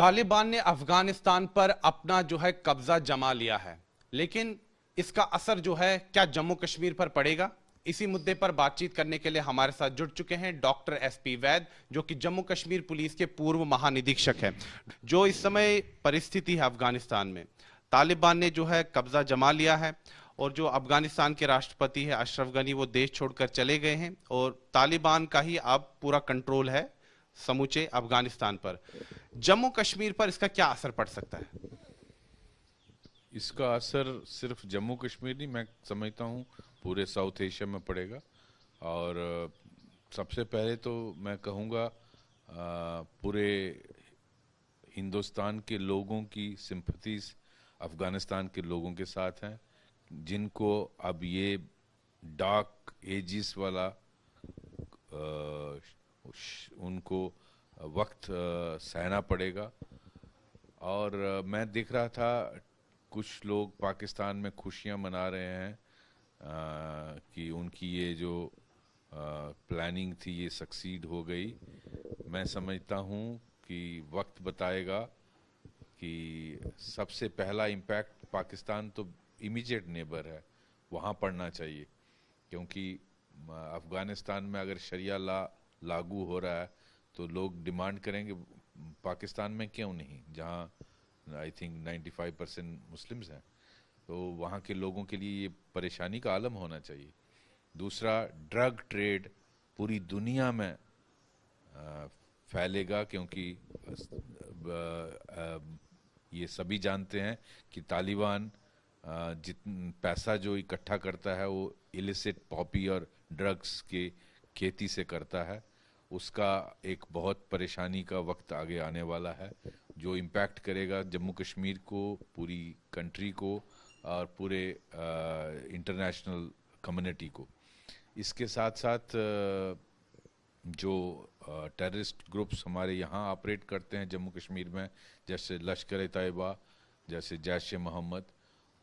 तालिबान ने अफगानिस्तान पर अपना जो है कब्जा जमा लिया है, लेकिन इसका असर जो है क्या जम्मू कश्मीर पर पड़ेगा? इसी मुद्दे पर बातचीत करने के लिए हमारे साथ जुड़ चुके हैं डॉक्टर एसपी वैद, जो कि जम्मू कश्मीर पुलिस के पूर्व महानिरीक्षक हैं। जो इस समय परिस्थिति है अफगानिस्तान में, तालिबान ने जो है कब्जा जमा लिया है और जो अफगानिस्तान के राष्ट्रपति है अशरफ गनी, वो देश छोड़कर चले गए हैं और तालिबान का ही अब पूरा कंट्रोल है समूचे अफगानिस्तान पर। जम्मू कश्मीर पर इसका क्या असर पड़ सकता है? इसका असर सिर्फ जम्मू कश्मीर नहीं, मैं समझता हूँ पूरे साउथ एशिया में पड़ेगा। और सबसे पहले तो मैं कहूँगा पूरे हिंदुस्तान के लोगों की सिंपथीज अफगानिस्तान के लोगों के साथ हैं, जिनको अब ये डार्क एजिस वाला उनको वक्त सहना पड़ेगा। और मैं देख रहा था कुछ लोग पाकिस्तान में खुशियां मना रहे हैं कि उनकी ये जो प्लानिंग थी ये सक्सीड हो गई। मैं समझता हूँ कि वक्त बताएगा कि सबसे पहला इम्पैक्ट पाकिस्तान तो इमीडिएट नेबर है, वहाँ पड़ना चाहिए, क्योंकि अफगानिस्तान में अगर शरिया ला लागू हो रहा है तो लोग डिमांड करेंगे पाकिस्तान में क्यों नहीं, जहाँ आई थिंक 95% मुस्लिम्स हैं। तो वहाँ के लोगों के लिए ये परेशानी का आलम होना चाहिए। दूसरा, ड्रग ट्रेड पूरी दुनिया में फैलेगा, क्योंकि ये सभी जानते हैं कि तालिबान पैसा जो इकट्ठा करता है वो इलिसिट पॉपी और ड्रग्स के खेती से करता है। उसका एक बहुत परेशानी का वक्त आगे आने वाला है, जो इम्पैक्ट करेगा जम्मू कश्मीर को, पूरी कंट्री को और पूरे इंटरनेशनल कम्युनिटी को। इसके साथ साथ जो टेररिस्ट ग्रुप्स हमारे यहाँ ऑपरेट करते हैं जम्मू कश्मीर में, जैसे लश्कर तैयबा, जैसे जैश ए मोहम्मद,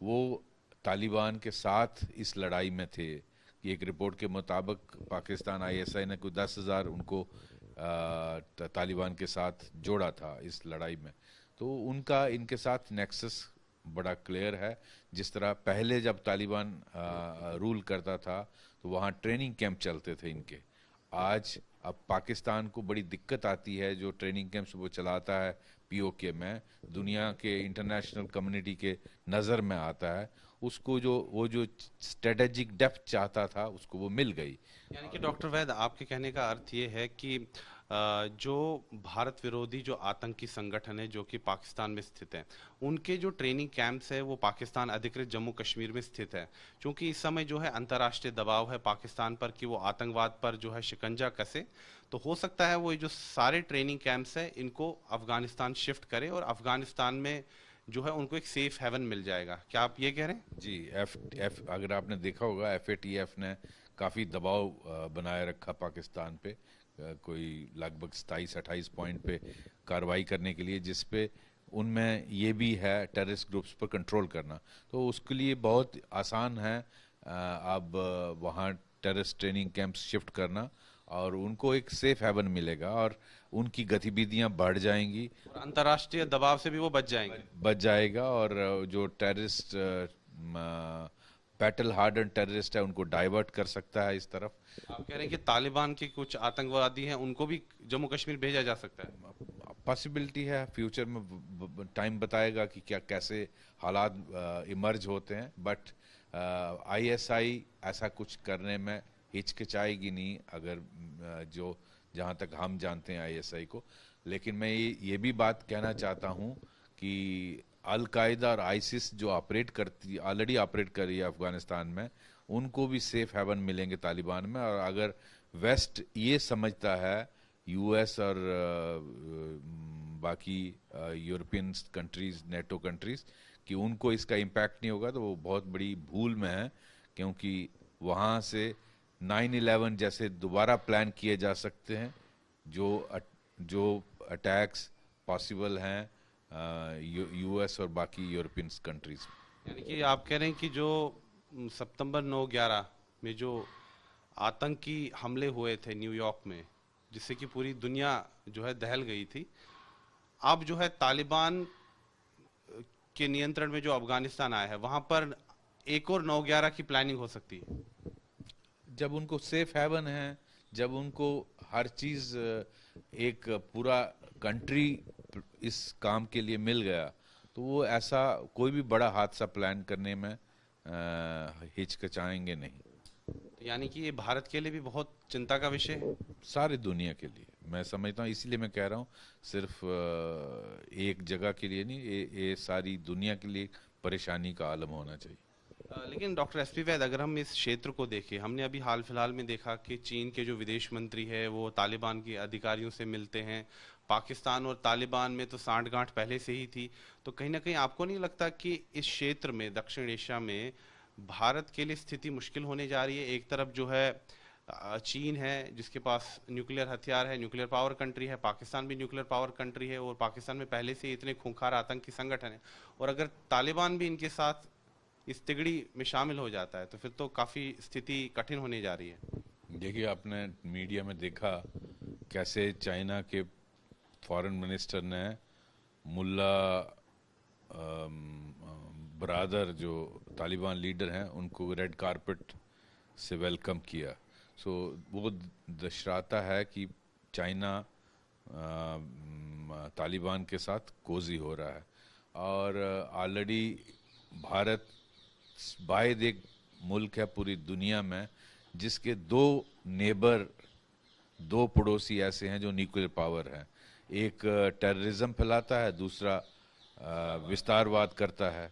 वो तालिबान के साथ इस लड़ाई में थे। एक रिपोर्ट के मुताबिक पाकिस्तान ISI ने कोई 10,000 उनको तालिबान के साथ जोड़ा था इस लड़ाई में। तो उनका इनके साथ नेक्सस बड़ा क्लियर है। जिस तरह पहले जब तालिबान रूल करता था तो वहाँ ट्रेनिंग कैंप चलते थे इनके। आज अब पाकिस्तान को बड़ी दिक्कत आती है, जो ट्रेनिंग कैंप्स वो चलाता है POK में, दुनिया के इंटरनेशनल कम्युनिटी के नज़र में आता है। उसको वो जो स्ट्रेटेजिक डेप्थ चाहता था उसको वो मिल गई। यानी कि डॉक्टर वैद, आपके कहने का अर्थ ये है कि जो भारत विरोधी जो आतंकी संगठन है जो कि पाकिस्तान में स्थित है, उनके जो ट्रेनिंग कैंप्स है वो पाकिस्तान अधिकृत जम्मू कश्मीर में स्थित है। क्योंकि इस समय जो है अंतर्राष्ट्रीय दबाव है पाकिस्तान पर कि वो आतंकवाद पर जो है शिकंजा कसे, तो हो सकता है वो जो सारे ट्रेनिंग कैंप्स है इनको अफगानिस्तान शिफ्ट करे और अफगानिस्तान में जो है उनको एक सेफ हेवन मिल जाएगा। क्या आप ये कह रहे हैं? जी, अगर आपने देखा होगा FATF ने काफ़ी दबाव बनाए रखा पाकिस्तान पे, कोई लगभग 27-28 पॉइंट पे कार्रवाई करने के लिए, जिस पे उनमें ये भी है टेररिस्ट ग्रुप्स पर कंट्रोल करना। तो उसके लिए बहुत आसान है अब वहाँ टेररिस्ट ट्रेनिंग कैंप्स शिफ्ट करना, और उनको एक सेफ हेवन मिलेगा और उनकी गतिविधियां बढ़ जाएंगी और अंतर्राष्ट्रीय दबाव से भी वो बच जाएगा। और जो टेररिस्ट बैटल हार्डन टेररिस्ट है उनको डाइवर्ट कर सकता है इस तरफ। आप कह रहे हैं कि तालिबान के कुछ आतंकवादी हैं उनको भी जम्मू कश्मीर भेजा जा सकता है? पॉसिबिलिटी है, फ्यूचर में टाइम बताएगा कि क्या कैसे हालात इमर्ज होते हैं। बट ISI ऐसा कुछ करने में हिचकिचाएगी नहीं, अगर जो जहाँ तक हम जानते हैं ISI को। लेकिन मैं ये भी बात कहना चाहता हूँ कि अल-कायदा और ISIS जो ऑलरेडी ऑपरेट कर रही है अफगानिस्तान में, उनको भी सेफ हेवन मिलेंगे तालिबान में। और अगर वेस्ट ये समझता है, US और बाकी यूरोपियन कंट्रीज, NATO कंट्रीज, कि उनको इसका इम्पैक्ट नहीं होगा, तो वो बहुत बड़ी भूल में है। क्योंकि वहाँ से 9/11 जैसे दोबारा प्लान किए जा सकते हैं, जो अटैक्स पॉसिबल हैं US और बाकी यूरोपियन कंट्रीज। यानी कि आप कह रहे हैं कि जो सितंबर 9/11 में जो आतंकी हमले हुए थे न्यूयॉर्क में, जिससे कि पूरी दुनिया जो है दहल गई थी, आप जो है तालिबान के नियंत्रण में जो अफगानिस्तान आया है वहां पर एक और 9/11 की प्लानिंग हो सकती है? जब उनको सेफ हेवन है, जब उनको हर चीज एक पूरा कंट्री इस काम के लिए मिल गया, तो वो ऐसा कोई भी बड़ा हादसा प्लान करने में हिचकिचाएंगे नहीं। तो यानी कि ये भारत के लिए भी बहुत चिंता का विषय है। सारी दुनिया के लिए मैं समझता हूँ, इसीलिए मैं कह रहा हूँ सिर्फ एक जगह के लिए नहीं, ये सारी दुनिया के लिए परेशानी का आलम होना चाहिए। लेकिन डॉक्टर एसपी वैद, अगर हम इस क्षेत्र को देखें, हमने अभी हाल फिलहाल में देखा कि चीन के जो विदेश मंत्री है वो तालिबान के अधिकारियों से मिलते हैं। पाकिस्तान और तालिबान में तो सांठगांठ पहले से ही थी। तो कहीं ना कहीं आपको नहीं लगता कि इस क्षेत्र में, दक्षिण एशिया में, भारत के लिए स्थिति मुश्किल होने जा रही है? एक तरफ जो है चीन है जिसके पास न्यूक्लियर हथियार है, न्यूक्लियर पावर कंट्री है, पाकिस्तान भी न्यूक्लियर पावर कंट्री है, और पाकिस्तान में पहले से इतने खूंखार आतंकी संगठन है, और अगर तालिबान भी इनके साथ इस तिगड़ी में शामिल हो जाता है तो फिर तो काफी स्थिति कठिन होने जा रही है। देखिए, आपने मीडिया में देखा कैसे चाइना के फॉरेन मिनिस्टर ने मुल्ला ब्रादर जो तालिबान लीडर हैं उनको रेड कारपेट से वेलकम किया। सो वो दर्शाता है कि चाइना तालिबान के साथ कोजी हो रहा है। और ऑलरेडी भारत वाहिद एक मुल्क है पूरी दुनिया में जिसके दो नेबर, दो पड़ोसी ऐसे हैं जो न्यूक्लियर पावर है। एक टेररिज्म फैलाता है, दूसरा विस्तारवाद करता है।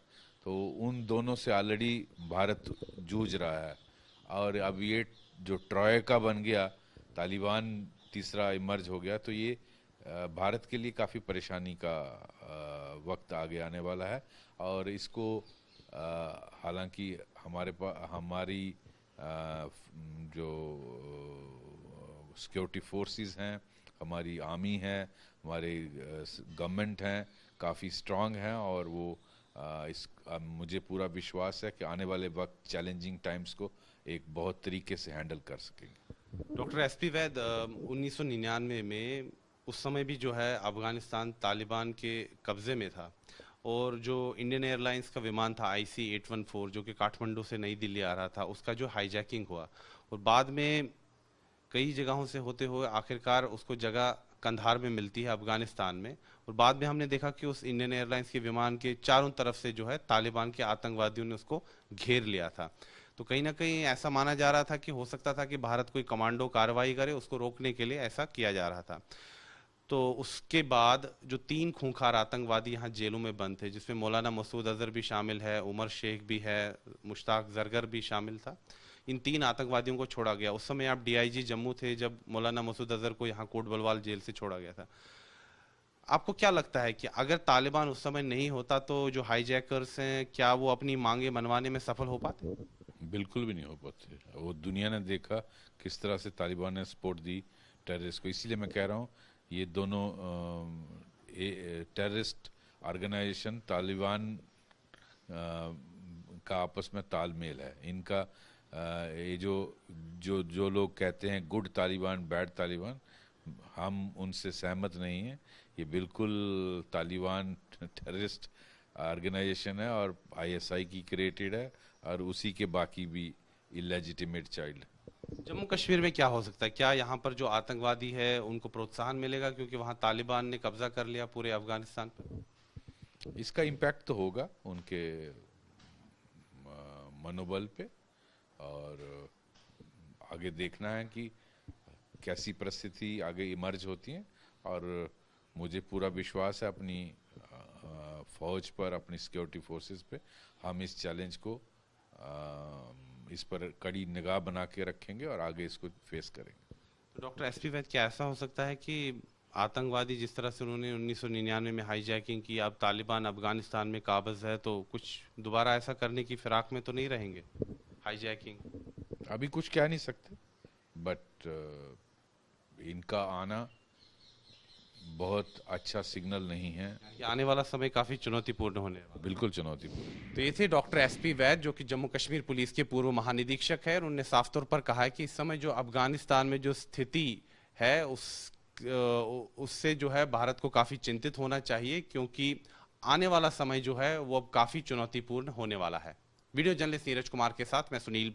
तो उन दोनों से ऑलरेडी भारत जूझ रहा है। और अब ये जो ट्रॉयका बन गया, तालिबान तीसरा इमर्ज हो गया, तो ये भारत के लिए काफ़ी परेशानी का वक्त आगे आने वाला है। और इसको हालांकि हमारी जो सिक्योरिटी फोर्सेस हैं, हमारी आर्मी है, हमारे गवर्नमेंट हैं, काफ़ी स्ट्रांग हैं, और वो मुझे पूरा विश्वास है कि आने वाले वक्त चैलेंजिंग टाइम्स को एक बहुत तरीके से हैंडल कर सकेंगे। डॉक्टर एसपी वैद, 1999 में उस समय भी जो है अफगानिस्तान तालिबान के कब्जे में था, और जो इंडियन एयरलाइंस का विमान था IC-814 जो कि काठमांडू से नई दिल्ली आ रहा था, उसका जो हाईजैकिंग हुआ, और बाद में कई जगहों से होते हुए आखिरकार उसको जगह कंधार में मिलती है अफगानिस्तान में, और बाद में हमने देखा कि उस इंडियन एयरलाइंस के विमान के चारों तरफ से जो है तालिबान के आतंकवादियों ने उसको घेर लिया था। तो कहीं ना कहीं ऐसा माना जा रहा था कि हो सकता था कि भारत कोई कमांडो कार्रवाई करे, उसको रोकने के लिए ऐसा किया जा रहा था। तो उसके बाद जो 3 खूंखार आतंकवादी यहाँ जेलों में बंद थे, जिसमें मौलाना मसूद अजहर भी शामिल है, उमर शेख भी है, मुश्ताक जरगर भी शामिल था, इन 3 आतंकवादियों को छोड़ा गया। उस समय आप DIG जम्मू थे जब मौलाना मसूद अजहर को यहाँ कोट बलवाल जेल से छोड़ा गया था। आपको क्या लगता है कि अगर तालिबान उस समय नहीं होता तो जो हाईजैकर्स हैं, क्या वो अपनी मांगे मनवाने में सफल हो पाते? बिल्कुल भी नहीं हो पाते। वो दुनिया ने देखा किस तरह से तालिबान ने सपोर्ट दी टेररिस्ट को। इसीलिए मैं कह रहा हूँ ये दोनों टेररिस्ट ऑर्गेनाइजेशन तालिबान का आपस में तालमेल है इनका। ये जो लोग कहते हैं गुड तालिबान, बैड तालिबान, हम उनसे सहमत नहीं हैं। ये बिल्कुल तालिबान टेररिस्ट ऑर्गेनाइजेशन है और ISI की क्रिएटेड है, और उसी के बाकी भी इलेजिटिमेट चाइल्ड। जम्मू कश्मीर में क्या हो सकता है? क्या यहाँ पर जो आतंकवादी है उनको प्रोत्साहन मिलेगा क्योंकि वहाँ तालिबान ने कब्जा कर लिया पूरे अफगानिस्तान पर? इसका इम्पैक्ट तो होगा उनके मनोबल पे, और आगे देखना है कि कैसी परिस्थिति आगे इमर्ज होती है। और मुझे पूरा विश्वास है अपनी फौज पर, अपनी सिक्योरिटी फोर्सेस पे। हम इस चैलेंज को इस पर कड़ी निगाह बना के रखेंगे और आगे इसको फेस करेंगे। तो डॉक्टर एसपी वैद, क्या ऐसा हो सकता है कि आतंकवादी जिस तरह से उन्होंने 1999 में हाईजैकिंग की, अब तालिबान अफगानिस्तान में काबिज है, तो कुछ दोबारा ऐसा करने की फिराक में तो नहीं रहेंगे? हाईजैकिंग अभी कुछ कह नहीं सकते, बट इनका आना बहुत अच्छा सिग्नल नहीं है। कि आने वाला समय काफी चुनौतीपूर्ण होने वाला। बिल्कुल चुनौतीपूर्ण। तो ये थे डॉक्टर एसपी वैद, जो कि जम्मू कश्मीर पुलिस के पूर्व महानिरीक्षक है, और उन्होंने साफ तौर पर कहा है कि इस समय जो अफगानिस्तान में जो स्थिति है उस उससे जो है भारत को काफी चिंतित होना चाहिए, क्योंकि आने वाला समय जो है वो अब काफी चुनौतीपूर्ण होने वाला है। वीडियो जर्नलिस्ट नीरज कुमार के साथ मैं सुनील।